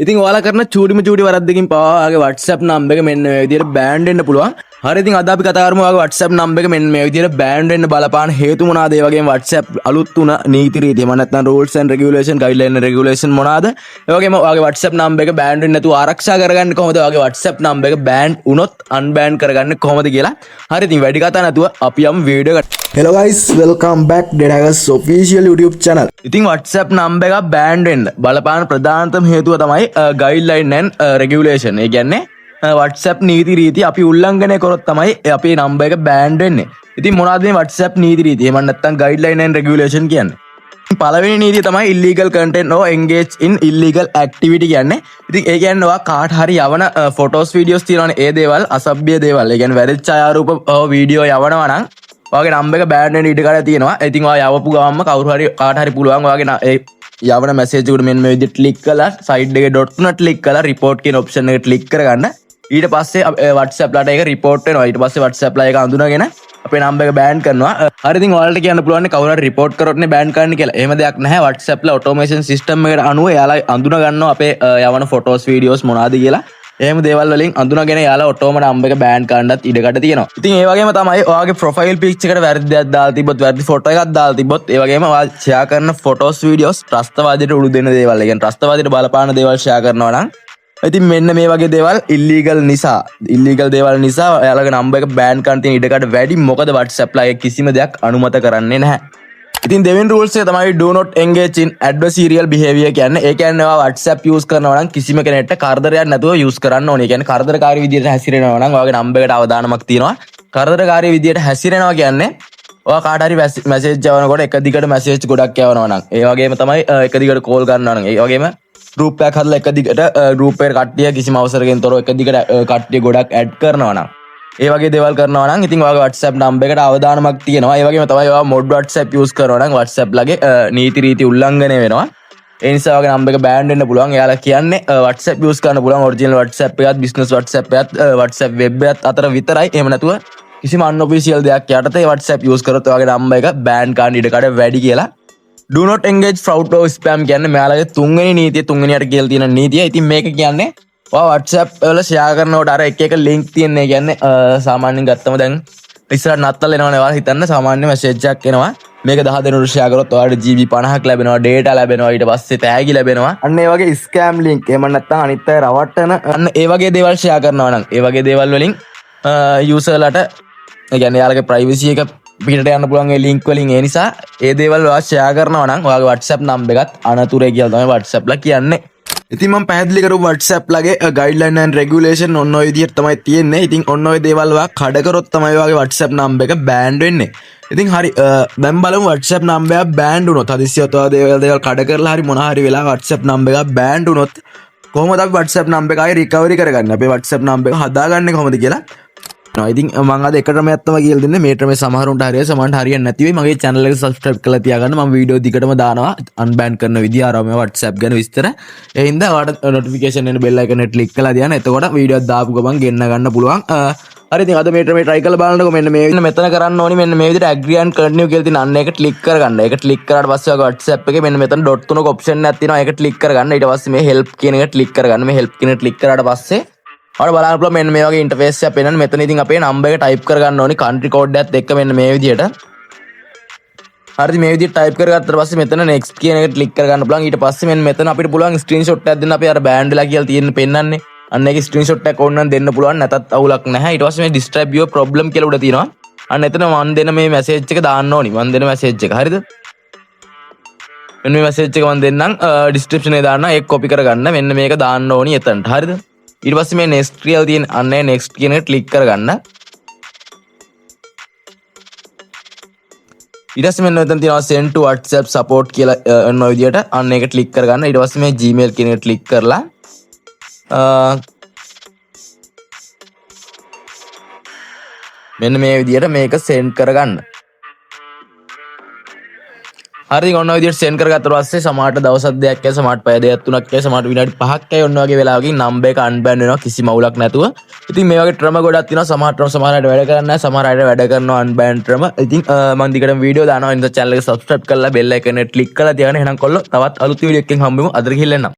ඉතින් ඔයාලා කරන චූටි වරද්දකින් පවා ඔයාගේ WhatsApp number එක මෙන්න මේ විදිහට බෑන්ඩ් වෙන්න පුළුවන්. හරි ඉතින් අද අපි කතා කරමු ඔයාගේ WhatsApp number එක මෙන්න මේ විදිහට බෑන්ඩ් වෙන්න බලපාන හේතු මොනවාද? ඒ වගේම WhatsApp අලුත් වුණ නීති රීති එහෙම නැත්නම් rules and regulation guideline and regulation මොනවාද? ඒ වගේම ඔයාගේ WhatsApp number එක බෑන්ඩ් වෙන්නේ නැතුව ආරක්ෂා කරගන්නේ කොහොමද? ඔයාගේ WhatsApp number එක බෑන්ඩ් වුණොත් unban කරගන්නේ කොහොමද කියලා. හරි ඉතින් වැඩි කතා නැතුව අපි යමු වීඩියෝ එකට. Hello guys, welcome back Data Hackers official YouTube channel. ඉතින් WhatsApp number එක බෑන්ඩ් වෙන්න බලපාන ප්‍රධානතම හේතුව තමයි guideline and regulation. ඒ කියන්නේ WhatsApp නීති රීති අපි උල්ලංඝනය කරොත් තමයි අපේ number එක බෑන්ඩ් වෙන්නේ. ඉතින් මොනවද මේ WhatsApp නීති රීති? එහෙම නැත්නම් guideline and regulation කියන්නේ? පළවෙනි නීතිය තමයි illegal content or engage in illegal activity කියන්නේ. ඉතින් ඒ කියන්නේ ඔයා කාට හරි යවන photos videos තියෙනවනේ ඒ දේවල් අසභ්‍ය දේවල්. ඒ කියන්නේ වැරදි ඡායාරූප වීඩියෝ යවනවා නම් ඔයාගේ නම්බර් එක බෑන්ඩ් වෙන්න ඉඩ කඩ තියෙනවා. ඉතින් ඔයා යවපු ගමන්ම කවුරු හරි කාට හරි පුළුවන් ඔයාගේ ඒ යවන මැසේජ් එකට මෙන්න මේ විදිහට ක්ලික් කරලා සයිඩ් එකේ ඩොට් තුන ක්ලික් කරලා report කියන ඔප්ෂන් එක ක්ලික් කරගන්න. ඊට පස්සේ WhatsApp ලාට ඒක report වෙනවා. ඊට පස්සේ WhatsApp ලා ඒක අඳුනගෙන අපේ නම්බර් එක බෑන්ඩ් කරනවා. හරි ඉතින් ඔයාලට කියන්න පුළුවන් නේ කවුරු හරි report කරොත්නේ බෑන්ඩ් කරන්න කියලා. එහෙම දෙයක් නැහැ. WhatsApp ලා automation system එකට අනුව එයාලා අඳුන ගන්නවා අපේ යවන photos videos මොනවාද කියලා. එහෙම දේවල් වලින් අඳුනගෙන යාලා ඔටෝම නම්බර් එක බෑන්ඩ් කරන්නත් ඉඩකඩ තියෙනවා. ඉතින් ඒ වගේම තමයි ඔයාගේ ප්‍රොෆයිල් පික්චර් එකට වැරදි දෙයක් දාලා තිබ්බොත් වැරදි ෆොටෝ එකක් දාලා තිබ්බොත් ඒ වගේම ඔයා ෂෙයා කරන ෆොටෝස් වීඩියෝස් ත්‍රස්තවාදයට උඩු දෙන දේවල්. ඒ කියන්නේ ත්‍රස්තවාදයට බලපාන දේවල් ෂෙයා කරනවා නම් ඉතින් මෙන්න මේ වගේ දේවල් ඉල්ලීගල් දේවල් නිසා ඔයාලගේ නම්බර් එක බෑන්ඩ් කරන්න තියෙන ඉඩකඩ වැඩි. මොකද WhatsApp ලා කිසිම දෙයක් අනුමත කරන්නේ නැහැ. ඉතින් දෙවෙනි rules එක තමයි do not engage in adversarial behavior කියන්නේ. ඒ කියන්නේ ඔයා WhatsApp use කරනවා නම් කිසිම කෙනෙක්ට කරදරයක් නැතුව use කරන්න ඕනේ. ඒ කියන්නේ කරදරකාරී විදියට හැසිරෙනවා නම් ඔයාගේ නම්බර් එකට අවදානමක් තියෙනවා. කරදරකාරී විදියට හැසිරෙනවා කියන්නේ ඔයා කාට හරි මැසේජ් යවනකොට එක දිගට මැසේජ් ගොඩක් යවනවා නම්, ඒ වගේම තමයි එක දිගට කෝල් කරනවා නම්, ඒ වගේම group එකක් හදලා එක දිගට group එකට කට්ටිය කිසිම අවසරකින් තොරව එක දිගට කට්ටිය ගොඩක් add කරනවා නම්, ඒ වගේ දේවල් කරනවා නම් ඉතින් ඔයාගේ WhatsApp නම්බර් එකට අවදානමක් තියෙනවා. ඒ වගේම තමයි ඔයා mod WhatsApp use කරනවා නම් WhatsApp ලගේ නීති රීති උල්ලංඝනය වෙනවා. ඒ නිසා ඔයාගේ නම්බර් එක බෑන්ඩ් වෙන්න පුළුවන්. එයාලා කියන්නේ WhatsApp use කරන්න පුළුවන් ඔරිජිනල් WhatsApp එකත් business WhatsApp එකත් WhatsApp web එකත් අතර විතරයි. එහෙම නැතුව කිසිම unofficial දෙයක් යටතේ WhatsApp use කරොත් ඔයාගේ නම්බර් එක බෑන්ඩ් කරන්න ඉඩ කඩ වැඩි කියලා. do not engage fraud or spam කියන්නේ මෙයාලගේ තුන්වෙනි නීතිය, තුන්වෙනියට කියලා තියෙන නීතිය. ඉතින් මේක කියන්නේ WhatsApp වල ෂෙයා කරනකොට අර එක link තියෙන්නේ. කියන්නේ සාමාන්‍යයෙන් ගත්තම දැන් ඉස්සරහට නත්තල් එනවනේ. ඔයාලා හිතන්න සාමාන්‍ය මැසේජ් එකක් එනවා. මේක 10 දෙනෙකුට ෂෙයා කරොත් ඔයාලට GB 50ක් ලැබෙනවා, data ලැබෙනවා, ඊට පස්සේ තෑගි ලැබෙනවා. අන්න ඒ වගේ scam link එහෙම නැත්නම් අනිත් අය රවට්ටන අන්න ඒ වගේ දේවල් ෂෙයා කරනවා නම් ඒ වගේ දේවල් වලින් userලට ඒ කියන්නේ යාලගේ privacy එක පිටට යන්න පුළුවන් ඒ link වලින්. ඒ නිසා ඒ දේවල් ඔයා ෂෙයා කරනවා නම් ඔයාගේ WhatsApp නම්බර් එකත් අනතුරේ කියලා තමයි WhatsApp ලා කියන්නේ. ඉතින් මම පැහැදිලි කරපු WhatsApp ලගේ guideline and regulation ඔන්න ඔය විදිහට තමයි තියෙන්නේ. ඉතින් ඔන්න ඔය දේවල් ඔයා කඩ කරොත් තමයි ඔයාගේ WhatsApp නම්බර් එක බෑන්ඩ් වෙන්නේ. ඉතින් හරි දැන් බලමු WhatsApp නම්බර් එක බෑන්ඩ් වුණොත් හදිස්සියට ඔයා දේවල් කඩ කරලා හරි මොනවා හරි වෙලා WhatsApp නම්බර් එක බෑන්ඩ් වුණොත් කොහොමද අපි WhatsApp නම්බර් එක ආයෙ recovery කරගන්නේ? අපේ WhatsApp නම්බර් එක හදාගන්නේ කොහොමද කියලා. ඉතින් මම අද එක ක්‍රමයක් තමයි කියලා දෙන්නේ. මේ ක්‍රමය සමහරුන්ට හරියයි, සමහරට හරියන්නේ නැති වෙයි. මගේ channel එක subscribe කරලා තියාගන්න. මම වීඩියෝ දිගටම දානවා unban කරන විදිය ආරම WhatsApp ගැන විස්තර. ඒ හින්දා ඔයාලට notification එන bell icon එක click කරලා තියන්න. එතකොට වීඩියෝ දාපු ගමන් ගෙන්න ගන්න පුළුවන්. හරි ඉතින් අද මේ ක්‍රමය try කරලා බලන්නකෝ. මෙන්න මේ විදිහට මෙතන කරන්න ඕනි. මෙන්න මේ විදිහට agree and continue කියලා තියෙන අන්න එක click කරගන්න. ඒක click කරාට පස්සේ ඔයාගේ WhatsApp එකේ මෙන්න මෙතන dot තුනක option එකක් තියෙනවා. ඒක click කරගන්න. ඊට පස්සේ මේ help කියන එක click කරගන්න. මේ help කියන එක click කරාට පස්සේ ඔයාලා බලන්න පුළුවන් මෙන්න මේ වගේ ඉන්ටර්ෆේස් එකක් පෙන්නන. මෙතන ඉතින් අපේ නම්බර් එක ටයිප් කරගන්න ඕනි country code එකත් එක්ක මෙන්න මේ විදිහට. හරිද? මේ විදිහට ටයිප් කරගත්තාට පස්සේ මෙතන next කියන එක ක්ලික් කරගන්න පුළුවන්. ඊට පස්සේ මෙන්න මෙතන අපිට පුළුවන් ස්ක්‍රීන්ෂොට් එකක් දෙන්න. අපි අර බෑන්ඩ් වෙලා කියලා තියෙන පෙන්නන්නේ. අන්න ඒකේ ස්ක්‍රීන්ෂොට් එකක් ඕන නම් දෙන්න පුළුවන්. නැතත් අවුලක් නැහැ. ඊට පස්සේ මේ describe your problem කියලා උඩ තියෙනවා. අන්න එතන මම දෙන මේ මැසේජ් එක දාන්න ඕනි. මම දෙන මැසේජ් එක. හරිද? මෙන්න මේ මැසේජ් එක මම දෙන්නම් description එකේ දාන්න. ඒක copy කරගන්න. මෙන්න මේක දාන්න ඕනි එතනට. හරිද? ඊට පස්සේ මේ next කියලා තියෙන අන්න ඒ next කියන එක ක්ලික් කරගන්න. ඊට පස්සේ මෙන්න මෙතන තියෙනවා send to WhatsApp support කියලා ඔන්න ඔය විදියට අන්න ඒක ක්ලික් කරගන්න. ඊට පස්සේ මේ Gmail කියන එක ක්ලික් කරලා මෙන්න මේ විදියට මේක send කරගන්න. හරි ඔන්න ඔය විදියට send කරගත්තාට පස්සේ සමහරට දවසක් දෙකක් යයි, සමහරට පැය දෙකක් තුනක් යයි, සමහරට විනාඩි 5ක් යයි ඔන්න ඔයගේ වෙලාවකින් නම්බර් එක unban වෙනවා කිසිම අවුලක් නැතුව. ඉතින් මේ වගේ ක්‍රම ගොඩක් තියෙනවා. සමහරට අයට වැඩ කරන්නේ නැහැ, සමහර අයට වැඩ කරනවා unban ක්‍රම. ඉතින් මම දිගටම වීඩියෝ දානවා. ඉතින් channel එක subscribe කරලා bell icon එක click කරලා තියාගන්න. එහෙනම් කොල්ලෝ තවත් අලුත් වීඩියෝ එකකින් හම්බෙමු. අදට ගිහින් එන්නම්.